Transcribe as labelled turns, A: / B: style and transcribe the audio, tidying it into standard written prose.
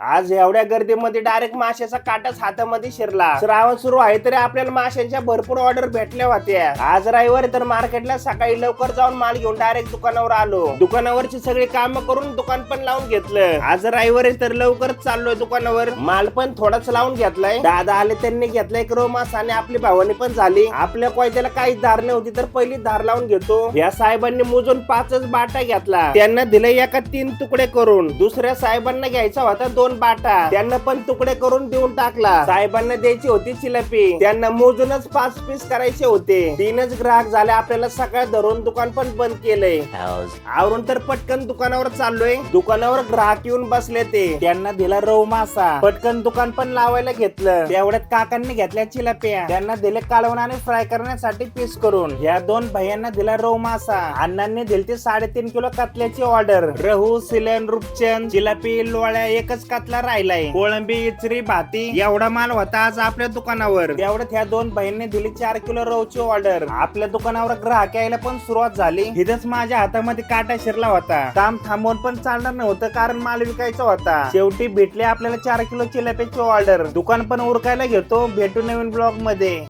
A: आज एवढ्या गर्दीमध्ये डायरेक्ट माशाचा काटाच हातामध्ये शिरला. श्रावण सुरू आहे तरी आपल्याला माशांच्या भरपूर ऑर्डर भेटल्या होत्या. आज रविवारी तर मार्केटला सकाळी लवकर जाऊन माल घेऊन डायरेक्ट दुकानावर आलो. दुकानावरची सगळी कामं करून दुकान पण लावून घेतलं. आज रविवारी तर लवकरच चाललोय दुकानावर. माल पण थोडाच लावून घेतलाय. दादा आले त्यांनी घेतलाय किलो मास आणि आपली भावानी पण झाली. आपल्या कोयत्याला काहीच धार नव्हती तर पहिली धार लावून घेतो. या साहेबांनी मोजून 5च बाटा घेतला. त्यांना दिले एका 3 तुकडे करून. दुसऱ्या साहेबांना घ्यायचा होता 2 बाटा. त्यांना पण तुकडे करून देऊन टाकला. साहेबांना द्यायची होती चिलपी. त्यांना मोजूनच 5 पीस करायचे होते. 3च ग्राहक झाले. आपल्याला सकाळ धरून दुकान पण बंद केलंय. आवरून तर पटकन दुकानावर चाललोय. दुकानावर ग्राहक येऊन बसले ते. त्यांना दिला रव मासा. पटकन दुकान पण लावायला घेतलं. तेवढ्यात काकांनी घेतल्या चिलप्या. त्यांना दिले कालवण आणि फ्राय करण्यासाठी पीस करून. या 2 भैयांना दिला रव मासा. अण्णांनी दिलते 3.5 किलो कतल्याची ऑर्डर. रहू, सिलन, रूपचंद, जिलापी, लोळ्या एकच कतला राहिलाय. कोळंबी, इचरी, भाती एवढा माल होता आज आपल्या दुकानावर. तेवढ्यात ह्या 2 बहिणींनी दिली 4 किलो रवची ऑर्डर. आपल्या दुकानावर ग्राहक यायला पण सुरुवात झाली. इथंच माझ्या हातामध्ये काटा शिरला होता. काम थांबवून पण चालणार नव्हतं कारण माल विकायचा होता. शेवटी भेटले आपल्याला 4 किलो चिलाप्याची ऑर्डर. दुकान पण उरकायला घेतो. भेटू नवीन ब्लॉग मध्ये.